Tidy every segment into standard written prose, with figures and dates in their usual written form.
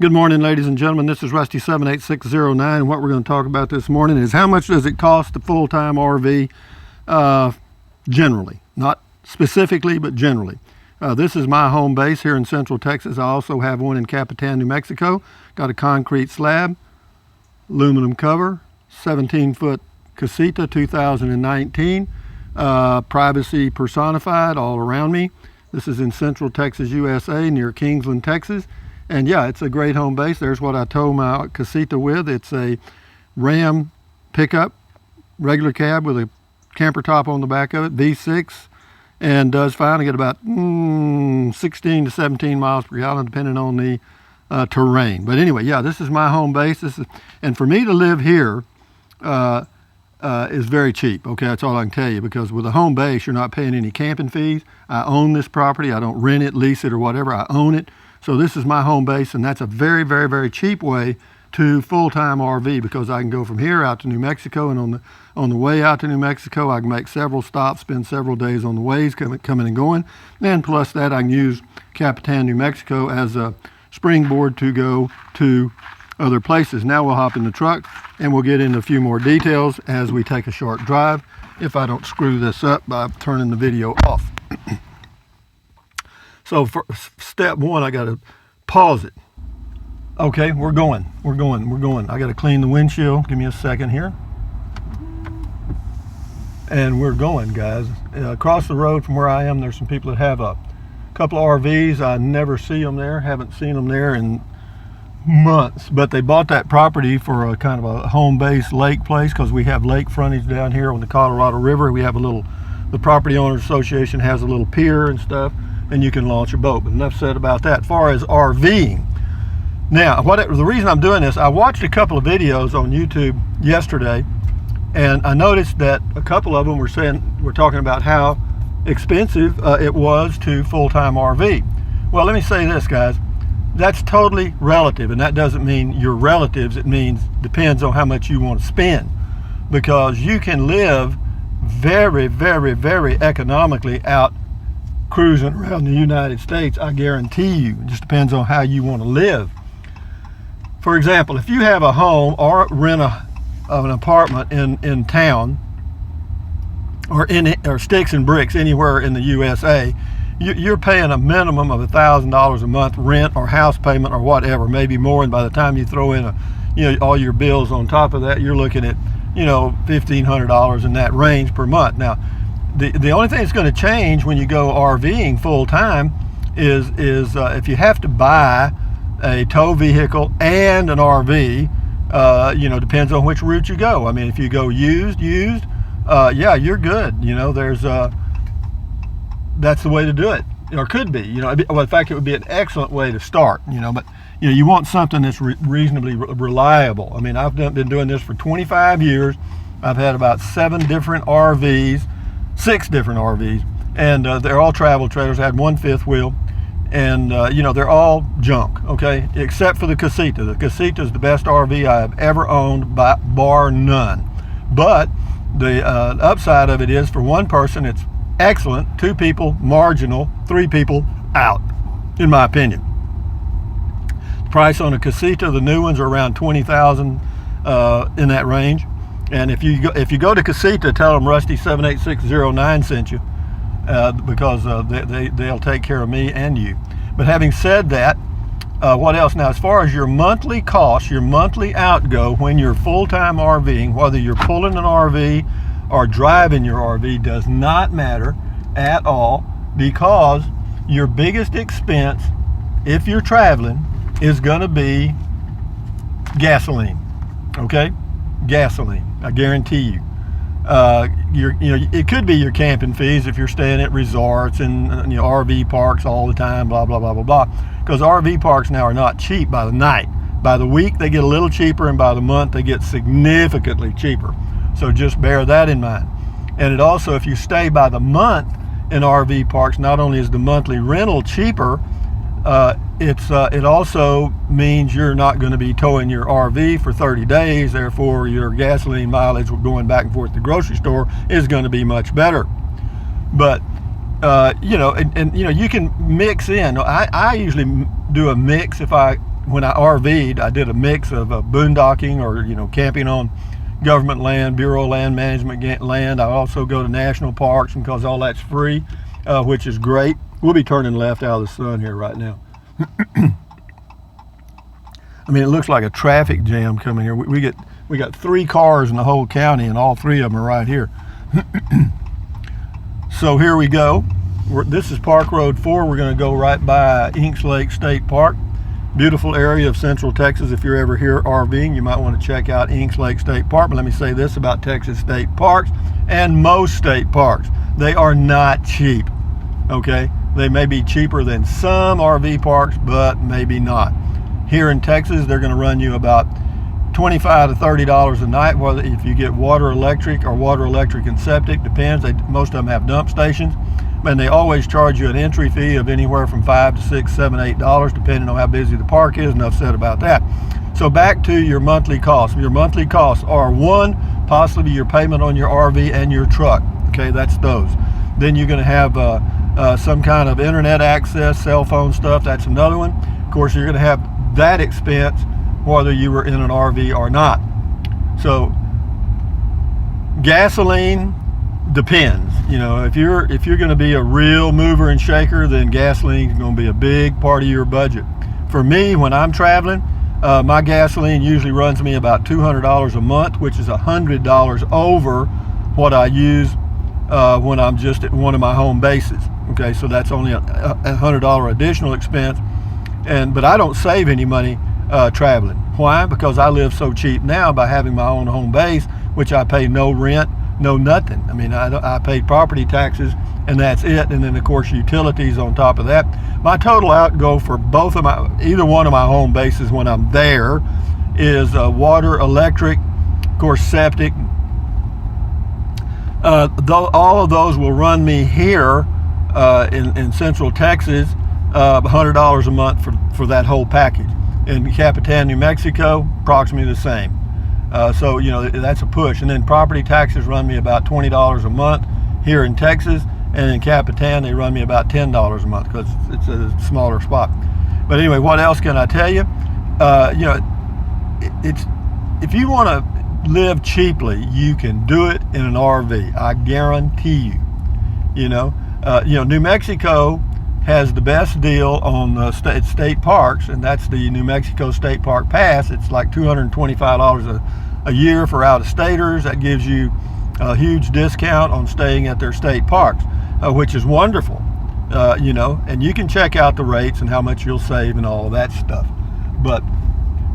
Good morning, ladies and gentlemen. This is Rusty 78609, and what we're going to talk about this morning is how much does it cost a full-time RV generally, not specifically, but generally. This is my home base here in Central Texas. I also have one in Capitan, New Mexico. Got a concrete slab, aluminum cover, 17-foot casita, 2019. Privacy personified all around me. This is in Central Texas, USA, near Kingsland, Texas. And yeah, it's a great home base. There's what I towed my casita with. It's a Ram pickup, regular cab with a camper top on the back of it, V6, and does fine. I get about 16 to 17 miles per gallon, depending on the terrain. But anyway, yeah, this is my home base. And for me to live here is very cheap. Okay, that's all I can tell you, because with a home base, you're not paying any camping fees. I own this property. I don't rent it, lease it, or whatever. I own it. So this is my home base, and that's a very, very, very cheap way to full-time RV, because I can go from here out to New Mexico, and on the way out to New Mexico, I can make several stops, spend several days on the ways coming and going, and plus that I can use Capitan, New Mexico as a springboard to go to other places. Now we'll hop in the truck, and we'll get into a few more details as we take a short drive, if I don't screw this up by turning the video off. So for step one, I got to pause it. Okay, we're going. I got to clean the windshield. Give me a second here. And we're going, guys. Across the road from where I am, there's some people that have a couple of RVs. I never see them there. Haven't seen them there in months. But they bought that property for a kind of a home-based lake place, because we have lake frontage down here on the Colorado River. We have the property owners association has a little pier and stuff, and you can launch a boat. But enough said about that. As far as RVing, now the reason I'm doing this, I watched a couple of videos on YouTube yesterday, and I noticed that a couple of them were talking about how expensive it was to full-time RV. Well, let me say this, guys. That's totally relative, and that doesn't mean your relatives. It means depends on how much you want to spend, because you can live very, very, very economically out cruising around the United States. I guarantee you. It just depends on how you want to live. For example, if you have a home or rent an apartment in town, or sticks and bricks anywhere in the USA, you're paying a minimum of $1,000 a month rent or house payment or whatever, maybe more. And by the time you throw in all your bills on top of that, you're looking at $1,500 in that range per month. Now, the only thing that's going to change when you go RVing full time is if you have to buy a tow vehicle and an RV. Depends on which route you go. I mean, if you go used, yeah, you're good. That's the way to do it, or could be. Well, in fact, it would be an excellent way to start. But you want something that's reasonably reliable. I mean, I've been doing this for 25 years. I've had about 6 different RVs, and they're all travel trailers. I had one fifth wheel, and they're all junk, okay, except for the casita. The casita is the best RV I have ever owned, bar none. But the upside of it is, for one person, it's excellent. 2 people, marginal. 3 people, out, in my opinion. The price on a casita, the new ones, are around $20,000 in that range. And if you go to casita, tell them Rusty 78609 sent you, because they'll take care of me and you. But having said that, what else? Now, as far as your monthly cost, your monthly outgo when you're full-time RVing, whether you're pulling an RV or driving your RV, does not matter at all, because your biggest expense, if you're traveling, is going to be gasoline. Okay, gasoline. I guarantee you. It could be your camping fees if you're staying at resorts and RV parks all the time, blah blah blah blah blah. Because RV parks now are not cheap by the night. By the week they get a little cheaper, and by the month they get significantly cheaper. So just bear that in mind. And it also, if you stay by the month in RV parks, not only is the monthly rental cheaper, it also means you're not going to be towing your RV for 30 days. Therefore, your gasoline mileage going back and forth to the grocery store is going to be much better. But you can mix in. I usually do a mix if I when I RV'd, I did a mix of boondocking or, you know, camping on government land, Bureau of Land Management land. I also go to national parks because all that's free, which is great. We'll be turning left out of the sun here right now. I mean, it looks like a traffic jam coming here. We got 3 cars in the whole county, and all 3 of them are right here. So here we go. This is Park Road 4. We're going to go right by Inks Lake State Park. Beautiful area of Central Texas. If you're ever here RVing, you might want to check out Inks Lake State Park. But let me say this about Texas state parks and most state parks. They are not cheap, okay? They may be cheaper than some RV parks, but maybe not. Here in Texas, they're going to run you about $25 to $30 a night, whether if you get water, electric, or water, electric, and septic, depends. Most of them have dump stations, and they always charge you an entry fee of anywhere from $5 to $6, $7, $8, depending on how busy the park is. Enough said about that. So back to your monthly costs. Your monthly costs are, 1, possibly your payment on your RV and your truck. Okay, that's those. Then you're going to have some kind of internet access, cell phone stuff. That's another one. Of course, you're going to have that expense whether you were in an RV or not. So gasoline depends. You know, if you're going to be a real mover and shaker, then gasoline is going to be a big part of your budget. For me, when I'm traveling, my gasoline usually runs me about $200 a month, which is $100 over what I use when I'm just at one of my home bases. Okay, so that's only a $100 additional expense. But I don't save any money traveling. Why? Because I live so cheap now by having my own home base, which I pay no rent, no nothing. I mean, I pay property taxes, and that's it. And then, of course, utilities on top of that. My total outgo for either one of my home bases when I'm there is water, electric, of course, septic. All of those will run me here in Central Texas $100 a month for that whole package. In Capitan, New Mexico, approximately the same. So, you know, that's a push. And then property taxes run me about $20 a month here in Texas, and in Capitan they run me about $10 a month because it's a smaller spot. But anyway, what else can I tell you? You know, if you want to live cheaply, you can do it in an RV. I guarantee you. You know, New Mexico has the best deal on the state parks, and that's the New Mexico State Park Pass. It's like $225 a year for out-of-staters. That gives you a huge discount on staying at their state parks, which is wonderful. You know, and you can check out the rates and how much you'll save and all of that stuff. But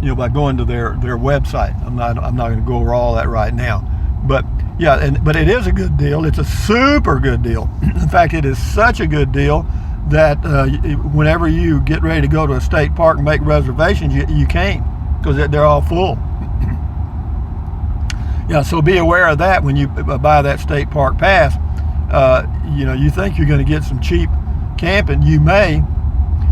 you know, by going to their website, I'm not going to go over all that right now. But yeah, but it is a good deal. It's a super good deal. In fact, it is such a good deal that whenever you get ready to go to a state park and make reservations, you can't, because they're all full. Yeah, so be aware of that when you buy that state park pass. You know, you think you're going to get some cheap camping, you may,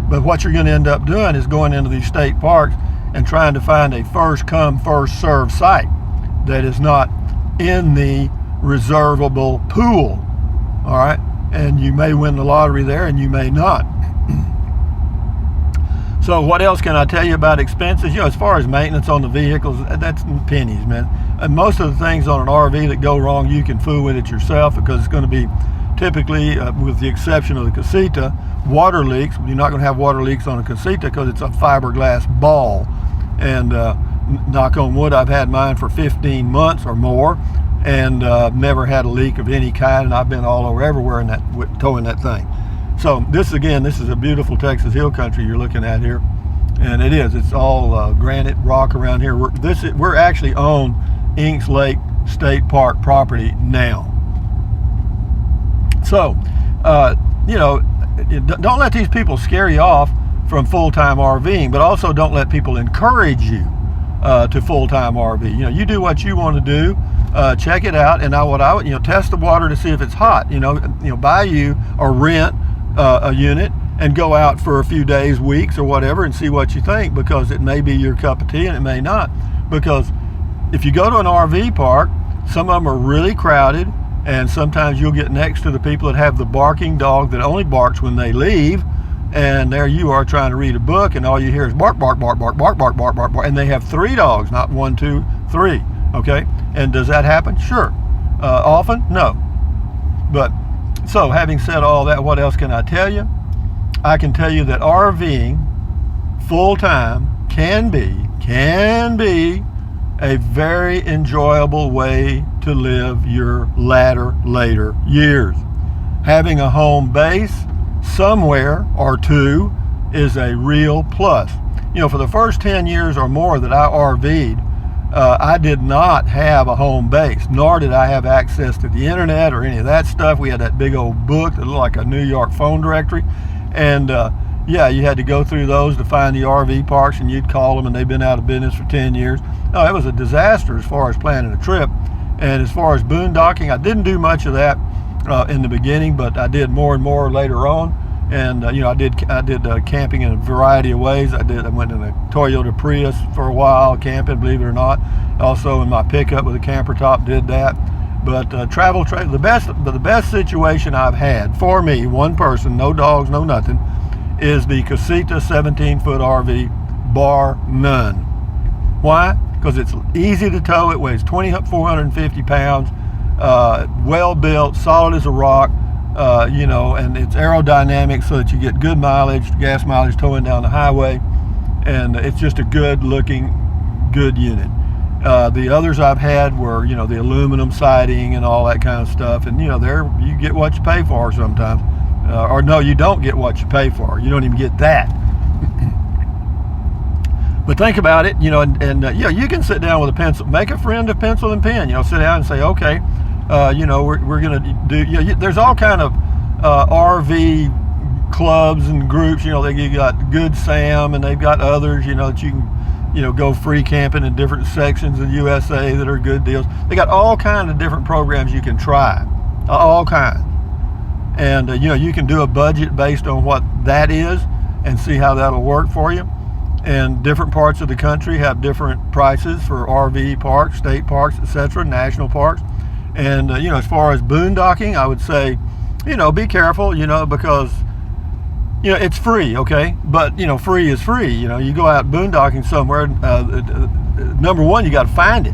but what you're going to end up doing is going into these state parks and trying to find a first come, first served site that is not in the reservable pool. All right. And you may win the lottery there, and you may not. So what else can I tell you about expenses? You know, as far as maintenance on the vehicles, that's pennies, man. And most of the things on an RV that go wrong, you can fool with it yourself, because it's going to be typically, with the exception of the casita, water leaks. You're not going to have water leaks on a casita because it's a fiberglass ball. And knock on wood, I've had mine for 15 months or more, and never had a leak of any kind, and I've been all over everywhere in towing that thing. So this is a beautiful Texas hill country you're looking at here, and it's all granite rock around here. We're actually on Inks Lake State Park property now. So you know, don't let these people scare you off from full-time RVing, but also don't let people encourage you to full-time RV. You know, you do what you want to do. Check it out, and test the water to see if it's hot. You know, buy you or rent a unit and go out for a few days, weeks, or whatever, and see what you think, because it may be your cup of tea and it may not. Because if you go to an RV park, some of them are really crowded, and sometimes you'll get next to the people that have the barking dog that only barks when they leave, and there you are trying to read a book, and all you hear is bark, bark, bark, bark, bark, bark, bark, bark, bark, and they have 3 dogs, not 1, 2, 3. Okay, and does that happen? Sure. Often? No. But so, having said all that, what else can I tell you? I can tell you that RVing full time can be a very enjoyable way to live your later years. Having a home base somewhere or 2 is a real plus. You know, for the first 10 years or more that I RV'd, I did not have a home base, nor did I have access to the internet or any of that stuff. We had that big old book that looked like a New York phone directory, and yeah, you had to go through those to find the RV parks, and you'd call them, and they've been out of business for 10 years. No, it was a disaster as far as planning a trip. And as far as boondocking, I didn't do much of that in the beginning, but I did more and more later on. And you know, I did camping in a variety of ways. I went in a Toyota Prius for a while camping, believe it or not. Also in my pickup with a camper top did that. But the best situation I've had for me, one person, no dogs, no nothing, is the Casita 17-foot RV, bar none. Why? Because it's easy to tow. It weighs 450 pounds, well built, solid as a rock. You know, and it's aerodynamic so that you get good mileage, gas mileage towing down the highway, and it's just a good looking, good unit. The others I've had were, you know, the aluminum siding and all that kind of stuff, and you know, you get what you pay for sometimes, or no, you don't get what you pay for. You don't even get that. But think about it, you know, and you know, you can sit down with a pencil, make a friend of pencil and pen. You know, sit down and say, okay. You know, we're going to do, you know, there's all kind of RV clubs and groups. You know, you got Good Sam, and they've got others, you know, that you can, you know, go free camping in different sections of the USA that are good deals. They got all kinds of different programs you can try, all kinds. And, you know, you can do a budget based on what that is and see how that'll work for you. And different parts of the country have different prices for RV parks, state parks, etc., national parks. And, you know, as far as boondocking, I would say, you know, be careful, you know, because, you know, it's free, okay? But, you know, free is free. You know, you go out boondocking somewhere, number one, you got to find it,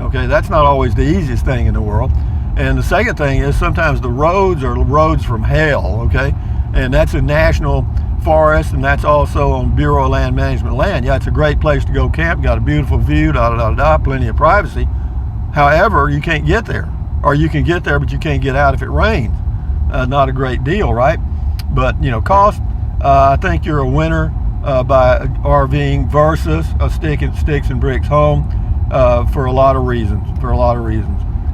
okay? That's not always the easiest thing in the world. And the second thing is sometimes the roads are roads from hell, okay? And that's a national forest, and that's also on Bureau of Land Management land. Yeah, it's a great place to go camp, got a beautiful view, plenty of privacy. However, you can't get there. Or you can get there, but you can't get out if it rains. Not a great deal, right? But, you know, cost, I think you're a winner by RVing versus a sticks and bricks home for a lot of reasons.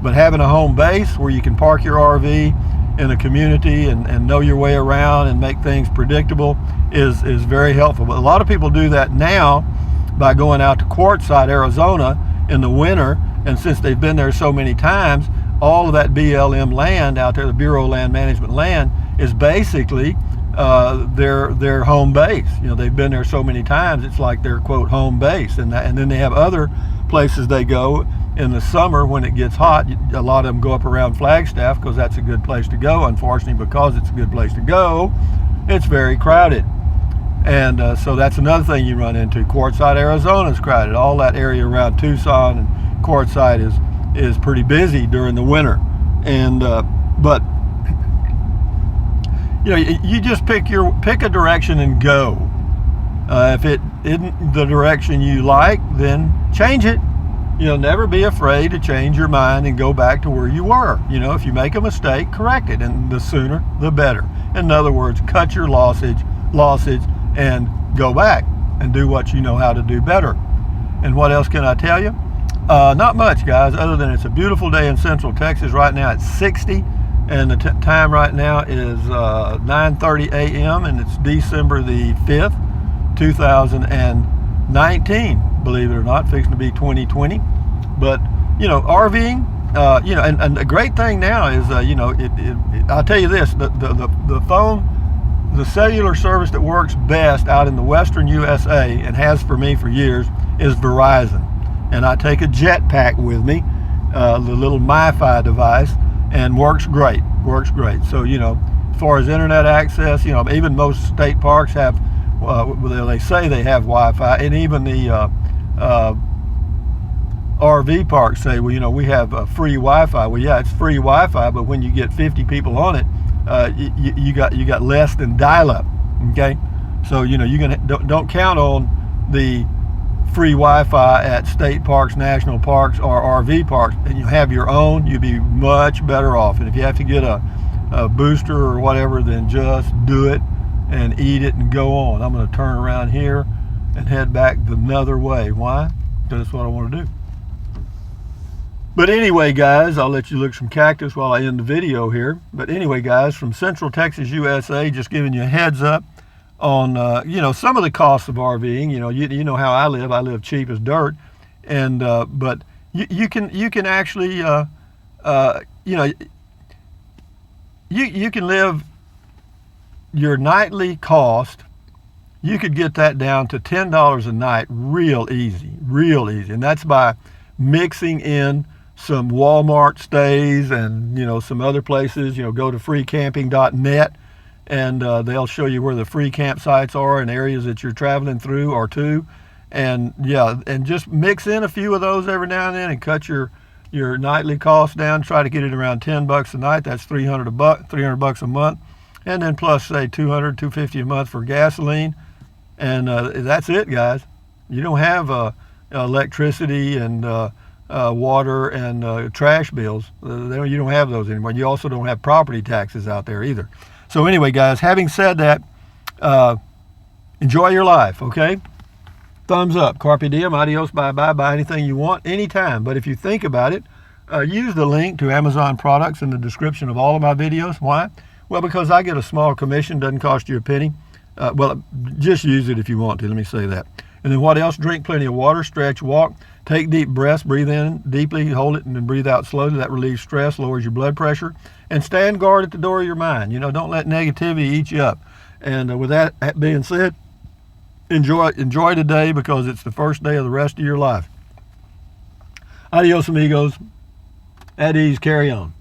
But having a home base where you can park your RV in a community and know your way around and make things predictable is very helpful. But a lot of people do that now by going out to Quartzsite, Arizona in the winter, and since they've been there so many times, all of that BLM land out there, the Bureau of Land Management land, is basically their home base. You know, they've been there so many times, it's like their quote home base. And then they have other places they go in the summer when it gets hot. A lot of them go up around Flagstaff because that's a good place to go. Unfortunately, because it's a good place to go, it's very crowded. And so that's another thing you run into. Quartzsite, Arizona is crowded. All that area around Tucson and Quartzsite is pretty busy during the winter. And but you know, you just pick a direction and go. If it isn't the direction you like, then change it. You know, never be afraid to change your mind and go back to where you were. You know, if you make a mistake, correct it, and the sooner the better. In other words, cut your losses and go back and do what you know how to do better. And what else can I tell you? Not much, guys, other than it's a beautiful day in Central Texas. Right now it's 60, and the time right now is 9:30 a.m. and it's December the 5th, 2019. Believe it or not, fixing to be 2020. But you know, RVing, you know, and the great thing now is, you know, I'll tell you this: the phone, the cellular service that works best out in the Western USA and has for me for years is Verizon. And I take a jetpack with me, the little MiFi device, and works great. So, you know, As far as internet access, you know, even most state parks have, they say they have Wi-Fi, and even the RV parks say, well, you know, we have free Wi-Fi. Well, yeah, it's free Wi-Fi, but when you get 50 people on it, you got less than dial-up. Okay, so you know, don't count on the free Wi-Fi at state parks, national parks, or RV parks, and you have your own. You'd be much better off. And if you have to get a booster or whatever, then just do it and eat it and go on. I'm going to turn around here and head back the other way. Why? Because that's what I want to do. But anyway, guys, I'll let you look some cactus while I end the video here. But anyway, guys, from Central Texas, USA, just giving you a heads up on you know, some of the costs of RVing. You know, you know how I live. I live cheap as dirt, and but you can actually you know, you can live your nightly cost. You could get that down to $10 a night real easy, and that's by mixing in some Walmart stays and, you know, some other places. You know, go to freecamping.net, and they'll show you where the free campsites are in areas that you're traveling through or to, and yeah, and just mix in a few of those every now and then and cut your nightly cost down. Try to get it around $10 a night. That's $300 a month, and then plus say $250 a month for gasoline, and that's it, guys. You don't have electricity and water and trash bills. You don't have those anymore. You also don't have property taxes out there either. So anyway, guys, having said that, enjoy your life, okay? Thumbs up. Carpe diem, adios, bye-bye, buy anything you want, anytime. But if you think about it, use the link to Amazon products in the description of all of my videos. Why? Well, because I get a small commission, doesn't cost you a penny. Well, just use it if you want to, let me say that. And then what else? Drink plenty of water, stretch, walk, take deep breaths, breathe in deeply, hold it, and then breathe out slowly. That relieves stress, lowers your blood pressure. And stand guard at the door of your mind. You know, don't let negativity eat you up. And with that being said, enjoy today, because it's the first day of the rest of your life. Adios, amigos. At ease, carry on.